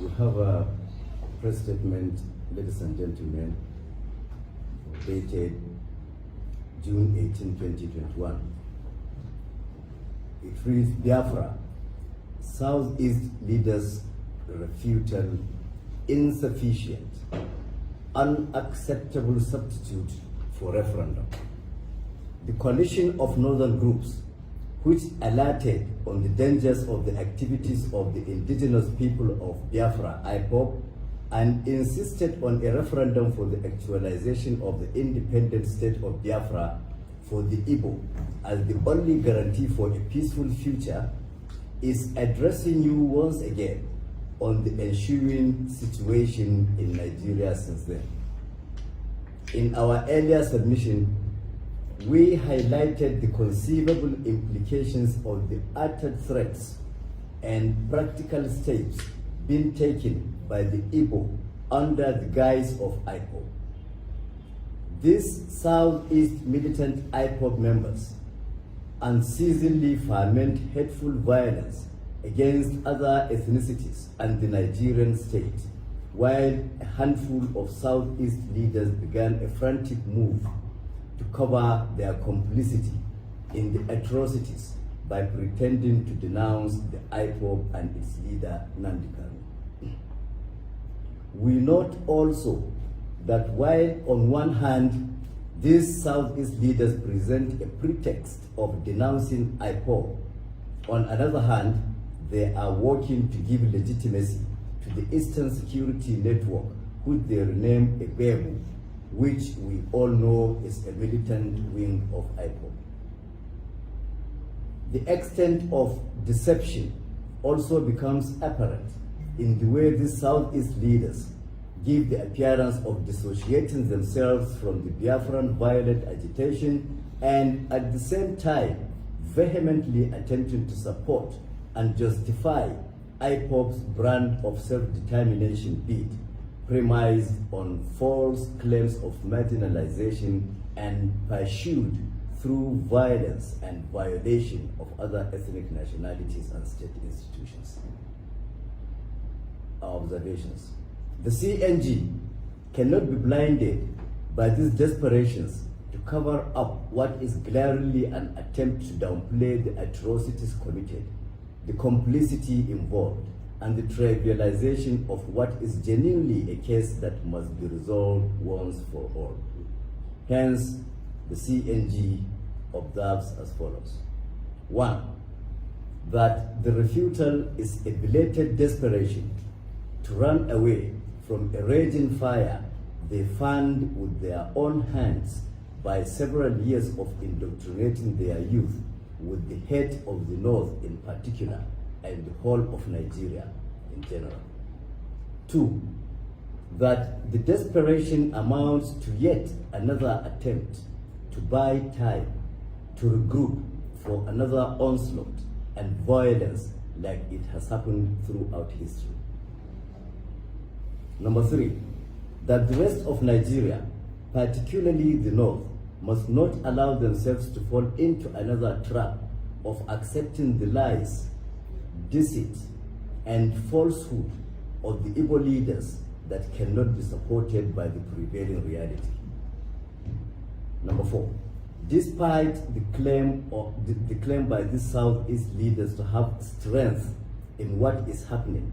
We have a press statement, ladies and gentlemen, dated June 18, 2021. It reads, Biafra, Southeast leaders refutal insufficient, unacceptable substitute for referendum. The coalition of northern groups, which alerted on the dangers of the activities of the indigenous people of Biafra, IPOB, and insisted on a referendum for the actualization of the independent state of Biafra for the Igbo as the only guarantee for a peaceful future, is addressing you once again on the ensuing situation in Nigeria since then. In our earlier submission, we highlighted the conceivable implications of the uttered threats and practical steps being taken by the Igbo under the guise of IPOB. These Southeast militant IPOB members unceasingly foment hateful violence against other ethnicities and the Nigerian state, while a handful of Southeast leaders began a frantic move to cover their complicity in the atrocities by pretending to denounce the IPOB and its leader, Nnamdi Kanu. We note also that while on one hand, these Southeast leaders present a pretext of denouncing IPOB, on another hand, they are working to give legitimacy to the Eastern Security Network, which they rename AREWA, which we all know is a militant wing of IPOB. The extent of deception also becomes apparent in the way these Southeast leaders give the appearance of dissociating themselves from the Biafran violent agitation and at the same time vehemently attempting to support and justify IPOB's brand of self-determination bid, premised on false claims of marginalization and pursued through violence and violation of other ethnic nationalities and state institutions. Our observations. The CNG cannot be blinded by these desperations to cover up what is glaringly an attempt to downplay the atrocities committed, the complicity involved, and the trivialization of what is genuinely a case that must be resolved once for all. Hence, the CNG observes as follows. 1. That the refutal is a belated desperation to run away from a raging fire they fanned with their own hands by several years of indoctrinating their youth with the hate of the North in particular and the whole of Nigeria in general. 2. That the desperation amounts to yet another attempt to buy time to regroup for another onslaught and violence like it has happened throughout history. Number 3, that the rest of Nigeria, particularly the North, must not allow themselves to fall into another trap of accepting the lies, deceit, and falsehood of the Igbo leaders that cannot be supported by the prevailing reality. Number 4, despite the claim by these Southeast leaders to have strength in what is happening,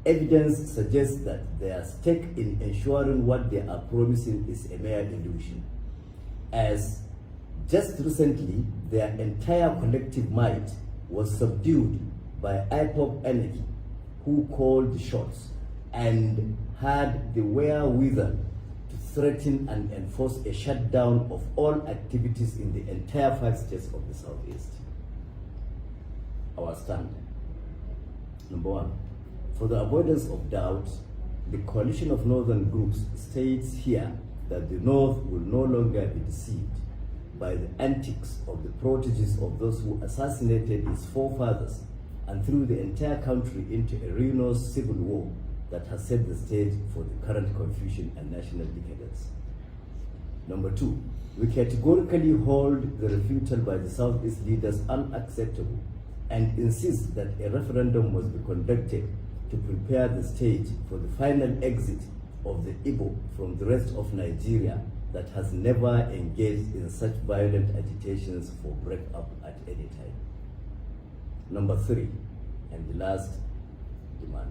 evidence suggests that their stake in ensuring what they are promising is a mere illusion, as just recently their entire collective might was subdued by IPOB anarchy, who called the shots and had the wherewithal to threaten and enforce a shutdown of all activities in the entire 5 states of the Southeast. Our stand. Number 1, for the avoidance of doubt, the coalition of northern groups states here that the North will no longer be deceived by the antics of the proteges of those who assassinated its forefathers and threw the entire country into a ruinous civil war that has set the stage for the current confusion and national decadence. Number 2, we categorically hold the refutal by the Southeast leaders unacceptable and insist that a referendum must be conducted to to prepare the stage for the final exit of the Igbo from the rest of Nigeria that has never engaged in such violent agitations for breakup at any time. Number 3, and the last demand,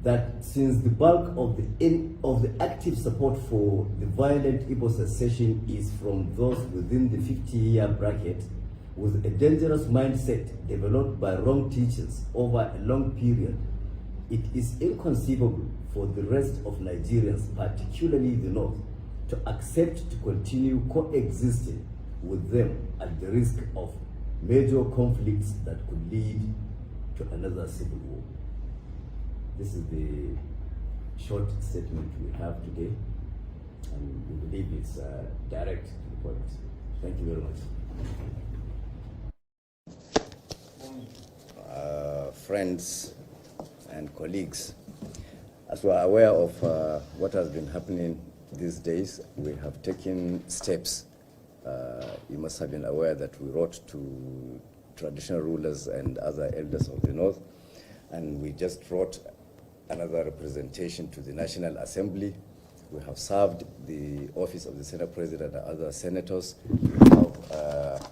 that since the bulk of the active support for the violent Igbo secession is from those within the 50-year bracket, with a dangerous mindset developed by wrong teachers over a long period, it is inconceivable for the rest of Nigerians, particularly the North, to accept to continue coexisting with them at the risk of major conflicts that could lead to another civil war. This is the short statement we have today, and we believe it's direct to the point. Thank you very much. Friends and colleagues, as we are aware of what has been happening these days, we have taken steps. You must have been aware that we wrote to traditional rulers and other elders of the North, and we just wrote another representation to the National Assembly. We have served the office of the Senate President and other senators. We have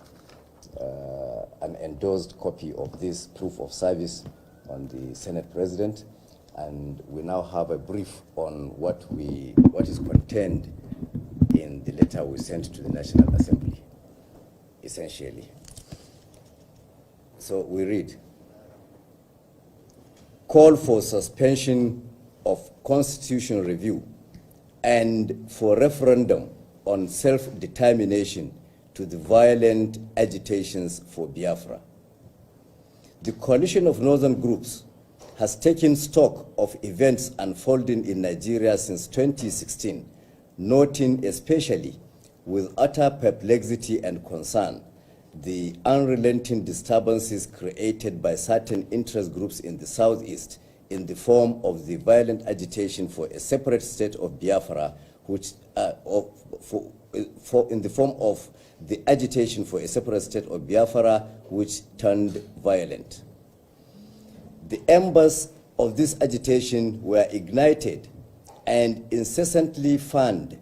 an endorsed copy of this proof of service on the Senate President, and we now have a brief on what is contained in the letter we sent to the National Assembly, essentially. So we read: call for suspension of constitutional review and for referendum on self-determination to the violent agitations for Biafra. The coalition of northern groups has taken stock of events unfolding in Nigeria since 2016, noting especially with utter perplexity and concern the unrelenting disturbances created by certain interest groups in the southeast in the form of the violent agitation for a separate state of Biafra, which in the form of the agitation for a separate state of Biafra, which turned violent. The embers of this agitation were ignited and incessantly fanned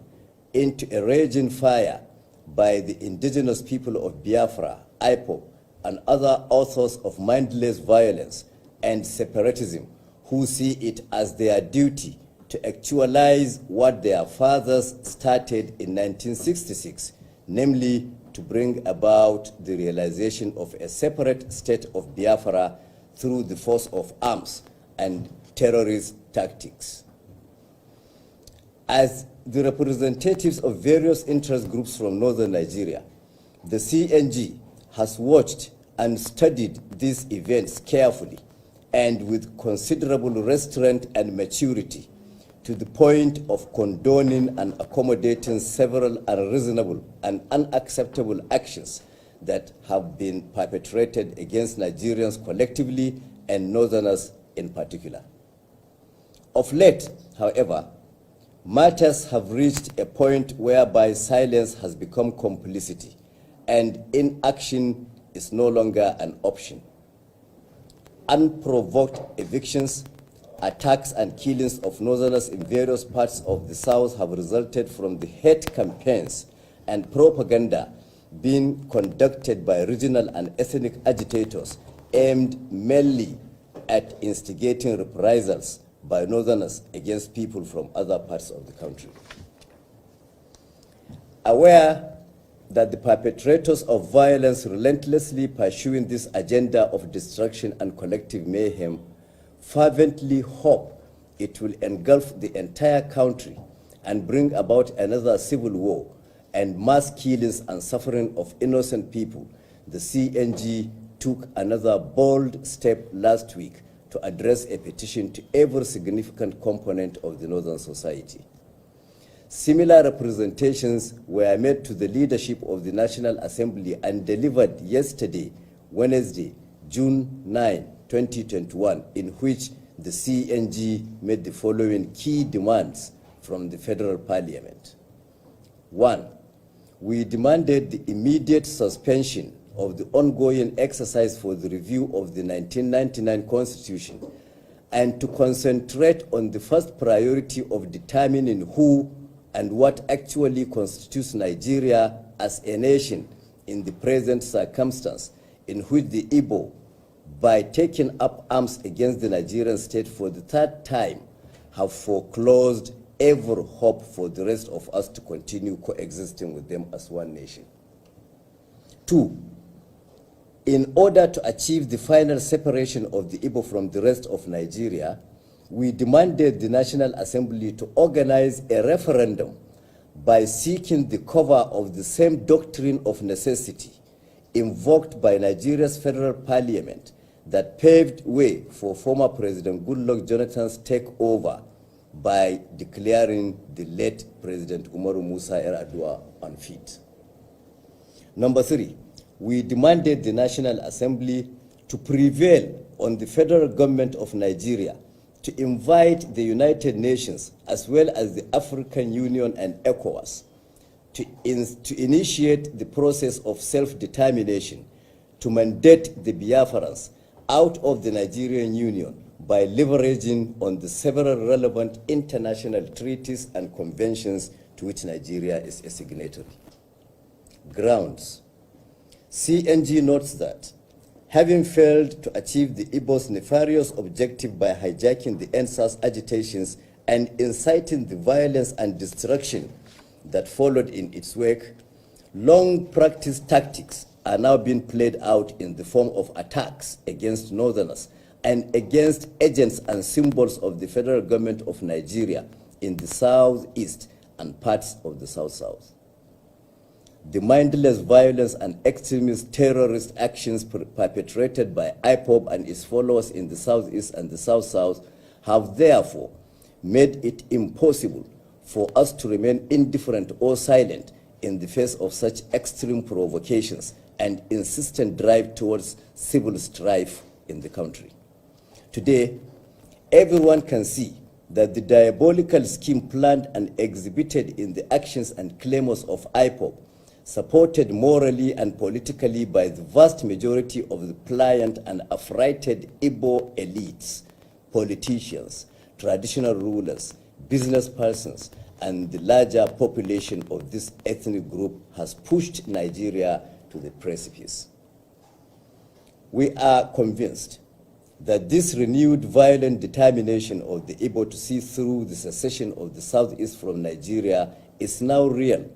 into a raging fire by the indigenous people of Biafra, IPOB, and other authors of mindless violence and separatism, who see it as their duty to actualize what their fathers started in 1966, namely to bring about the realization of a separate state of Biafra through the force of arms and terrorist tactics. As the representatives of various interest groups from northern Nigeria, the CNG has watched and studied these events carefully and with considerable restraint and maturity, to the point of condoning and accommodating several unreasonable and unacceptable actions that have been perpetrated against Nigerians collectively and Northerners in particular. Of late, however, matters have reached a point whereby silence has become complicity and inaction is no longer an option. Unprovoked evictions, attacks and killings of Northerners in various parts of the South have resulted from the hate campaigns and propaganda being conducted by regional and ethnic agitators aimed mainly at instigating reprisals by Northerners against people from other parts of the country. Aware that the perpetrators of violence relentlessly pursuing this agenda of destruction and collective mayhem fervently hope it will engulf the entire country and bring about another civil war and mass killings and suffering of innocent people, the CNG took another bold step last week to address a petition to every significant component of the Northern society. Similar representations were made to the leadership of the National Assembly and delivered yesterday, Wednesday, June 9, 2021, in which the CNG made the following key demands from the Federal Parliament. 1, we demanded the immediate suspension of the ongoing exercise for the review of the 1999 Constitution and to concentrate on the first priority of determining who and what actually constitutes Nigeria as a nation in the present circumstance in which the Igbo, by taking up arms against the Nigerian state for the third time, have foreclosed every hope for the rest of us to continue coexisting with them as one nation. 2, in order to achieve the final separation of the Igbo from the rest of Nigeria, we demanded the National Assembly to organize a referendum by seeking the cover of the same doctrine of necessity invoked by Nigeria's federal parliament that paved way for former President Goodluck Jonathan's takeover by declaring the late President Umaru Musa Yar'Adua unfit. Number 3, we demanded the National Assembly to prevail on the federal government of Nigeria to invite the United Nations as well as the African Union and ECOWAS to initiate the process of self-determination to mandate the Biafrans out of the Nigerian Union by leveraging on the several relevant international treaties and conventions to which Nigeria is a signatory. Grounds. CNG notes that, having failed to achieve the Igbo's nefarious objective by hijacking the NSAS agitations and inciting the violence and destruction that followed in its wake, long-practiced tactics are now being played out in the form of attacks against Northerners and against agents and symbols of the federal government of Nigeria in the southeast and parts of the south-south. The mindless violence and extremist terrorist actions perpetrated by IPOB and its followers in the southeast and the south-south have therefore made it impossible for us to remain indifferent or silent in the face of such extreme provocations and insistent drive towards civil strife in the country. Today, everyone can see that the diabolical scheme planned and exhibited in the actions and clamors of IPOB, supported morally and politically by the vast majority of the pliant and affrighted Igbo elites, politicians, traditional rulers, business persons, and the larger population of this ethnic group has pushed Nigeria to the precipice. We are convinced that this renewed violent determination of the Igbo to see through the secession of the southeast from Nigeria is now real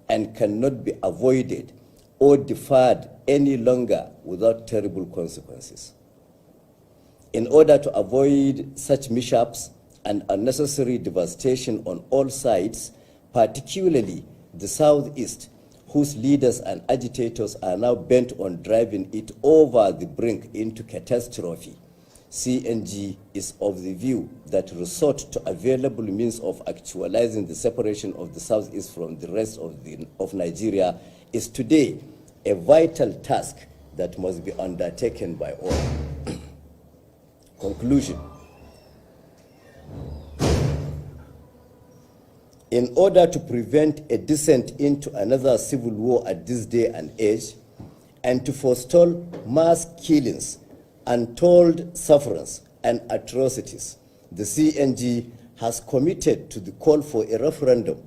and cannot be avoided or deferred any longer without terrible consequences. In order to avoid such mishaps and unnecessary devastation on all sides, particularly the southeast, whose leaders and agitators are now bent on driving it over the brink into catastrophe, CNG is of the view that resort to available means of actualizing the separation of the southeast from the rest of Nigeria is today a vital task that must be undertaken by all. Conclusion. In order to prevent a descent into another civil war at this day and age, and to forestall mass killings, untold sufferance, and atrocities, the CNG has committed to the call for a referendum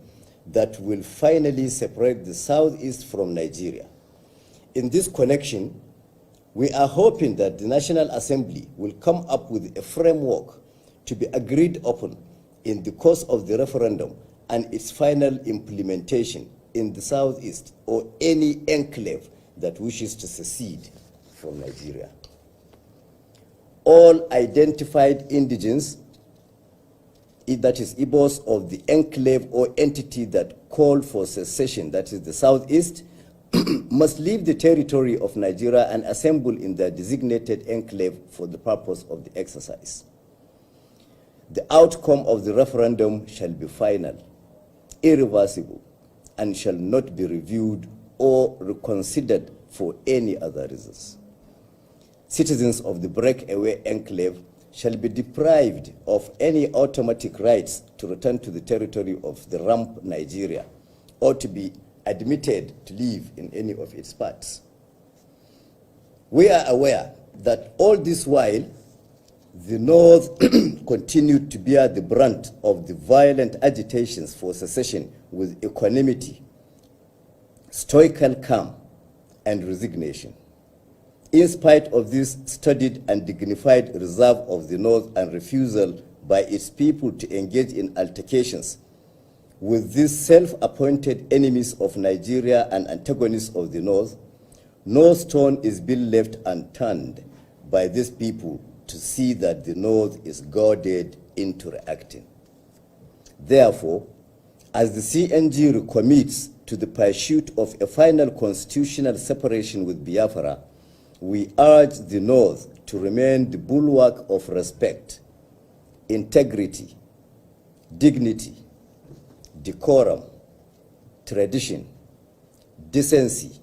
that will finally separate the southeast from Nigeria. In this connection, we are hoping that the National Assembly will come up with a framework to be agreed upon in the course of the referendum and its final implementation in the southeast or any enclave that wishes to secede from Nigeria. All identified indigents, that is Igbos of the enclave or entity that called for secession, that is the southeast, must leave the territory of Nigeria and assemble in their designated enclave for the purpose of the exercise. The outcome of the referendum shall be final, irreversible, and shall not be reviewed or reconsidered for any other reasons. Citizens of the breakaway enclave shall be deprived of any automatic rights to return to the territory of the rump Nigeria or to be admitted to live in any of its parts. We are aware that all this while, the North continued to bear the brunt of the violent agitations for secession with equanimity, stoical calm, and resignation. In spite of this studied and dignified reserve of the North and refusal by its people to engage in altercations with these self-appointed enemies of Nigeria and antagonists of the North, no stone is being left unturned by these people to see that the North is goaded into reacting. Therefore, as the CNG recommits to the pursuit of a final constitutional separation with Biafra, we urge the North to remain the bulwark of respect, integrity, dignity, decorum, tradition, decency,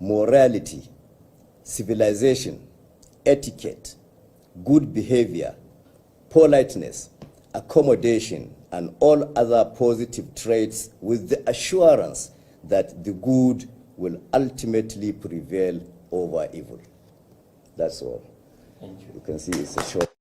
morality, civilization, etiquette, good behavior, politeness, accommodation, and all other positive traits with the assurance that the good will ultimately prevail over evil. That's all. Thank you. You can see it's a short